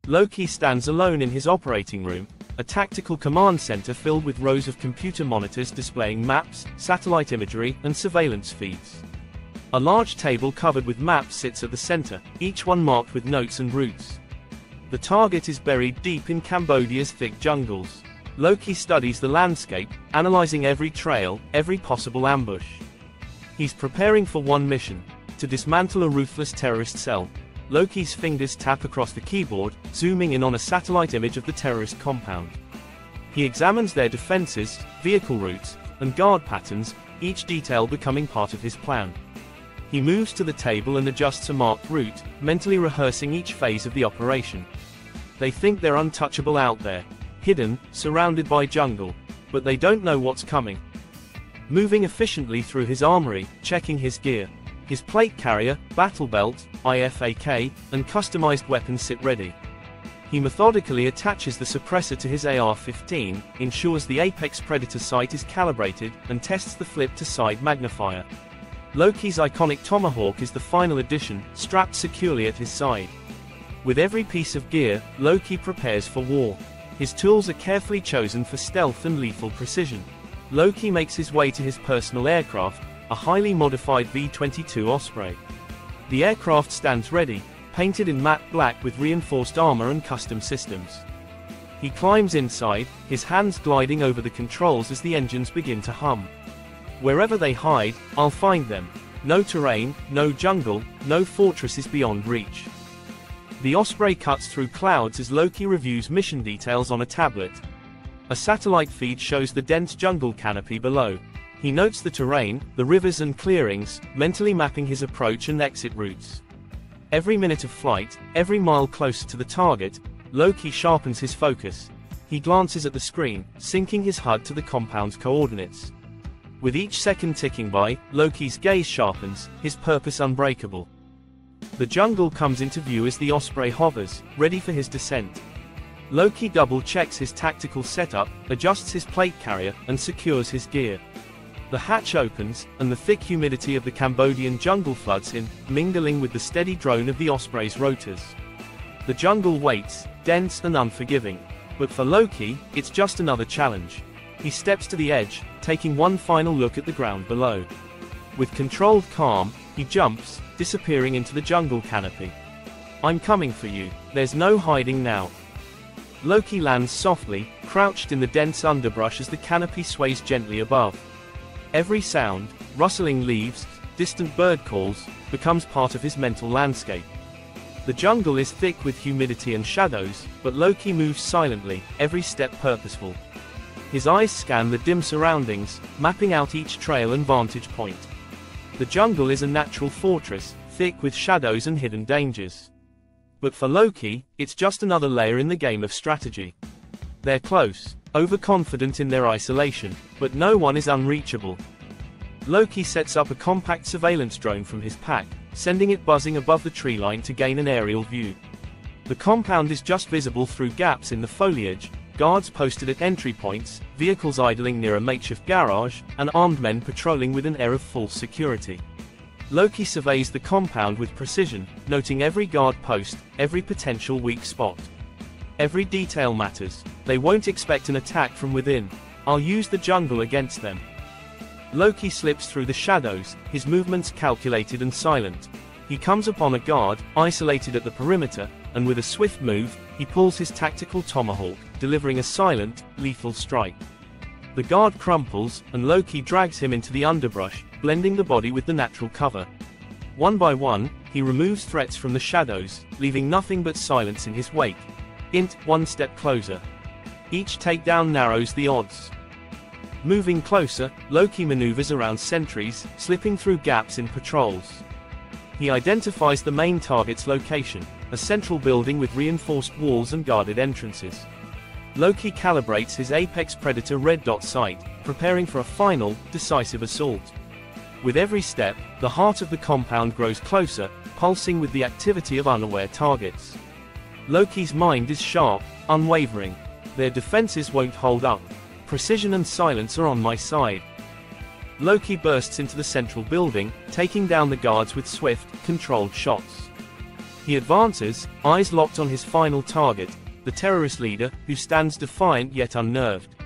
Loki stands alone in his operating room, a tactical command center filled with rows of computer monitors displaying maps, satellite imagery, and surveillance feeds. A large table covered with maps sits at the center, each one marked with notes and routes. The target is buried deep in Cambodia's thick jungles. Loki studies the landscape, analyzing every trail, every possible ambush. He's preparing for one mission: to dismantle a ruthless terrorist cell. Loki's fingers tap across the keyboard, zooming in on a satellite image of the terrorist compound. He examines their defenses, vehicle routes, and guard patterns, each detail becoming part of his plan. He moves to the table and adjusts a marked route, mentally rehearsing each phase of the operation. They think they're untouchable out there, hidden, surrounded by jungle, but they don't know what's coming. Moving efficiently through his armory, checking his gear. His plate carrier, BattleBelt, IFAK, and customized weapons sit ready. He methodically attaches the suppressor to his AR-15, ensures the apex predator sight is calibrated, and tests the flip-to-side magnifier. Loki's iconic tomahawk is the final addition, strapped securely at his side. With every piece of gear, Loki prepares for war. His tools are carefully chosen for stealth and lethal precision. Loki makes his way to his personal aircraft, a highly modified V-22 Osprey. The aircraft stands ready, painted in matte black with reinforced armor and custom systems. He climbs inside, his hands gliding over the controls as the engines begin to hum. Wherever they hide, I'll find them. No terrain, no jungle, no fortresses beyond reach. The Osprey cuts through clouds as Loki reviews mission details on a tablet. A satellite feed shows the dense jungle canopy below. He notes the terrain, the rivers and clearings, mentally mapping his approach and exit routes. Every minute of flight, every mile closer to the target, Loki sharpens his focus. He glances at the screen, syncing his HUD to the compound's coordinates. With each second ticking by, Loki's gaze sharpens, his purpose unbreakable. The jungle comes into view as the Osprey hovers, ready for his descent. Loki double-checks his tactical setup, adjusts his plate carrier, and secures his gear. The hatch opens, and the thick humidity of the Cambodian jungle floods in, mingling with the steady drone of the Osprey's rotors. The jungle waits, dense and unforgiving. But for Loki, it's just another challenge. He steps to the edge, taking one final look at the ground below. With controlled calm, he jumps, disappearing into the jungle canopy. I'm coming for you, there's no hiding now. Loki lands softly, crouched in the dense underbrush as the canopy sways gently above. Every sound, rustling leaves, distant bird calls, becomes part of his mental landscape. The jungle is thick with humidity and shadows, but Loki moves silently, every step purposeful. His eyes scan the dim surroundings, mapping out each trail and vantage point. The jungle is a natural fortress, thick with shadows and hidden dangers. But for Loki, it's just another layer in the game of strategy. They're close, overconfident in their isolation, but no one is unreachable. Loki sets up a compact surveillance drone from his pack, sending it buzzing above the tree line to gain an aerial view. The compound is just visible through gaps in the foliage, guards posted at entry points, vehicles idling near a makeshift garage, and armed men patrolling with an air of full security. Loki surveys the compound with precision, noting every guard post, every potential weak spot. Every detail matters. They won't expect an attack from within. I'll use the jungle against them. Loki slips through the shadows, his movements calculated and silent. He comes upon a guard, isolated at the perimeter, and with a swift move, he pulls his tactical tomahawk, delivering a silent, lethal strike. The guard crumples, and Loki drags him into the underbrush, blending the body with the natural cover. One by one, he removes threats from the shadows, leaving nothing but silence in his wake. One step closer. Each takedown narrows the odds. Moving closer, Loki maneuvers around sentries, slipping through gaps in patrols. He identifies the main target's location, a central building with reinforced walls and guarded entrances. Loki calibrates his apex predator red dot sight, preparing for a final, decisive assault. With every step, the heart of the compound grows closer, pulsing with the activity of unaware targets. Loki's mind is sharp, unwavering. Their defenses won't hold up. Precision and silence are on my side. Loki bursts into the central building, taking down the guards with swift, controlled shots. He advances, eyes locked on his final target, the terrorist leader, who stands defiant yet unnerved.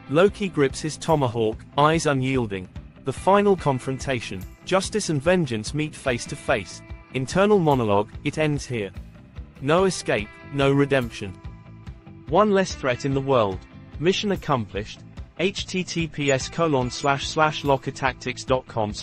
Loki grips his tomahawk, eyes unyielding. The final confrontation. Justice and vengeance meet face to face. Internal monologue, it ends here. No escape, no redemption. One less threat in the world. Mission accomplished. https://LokiTactix.com/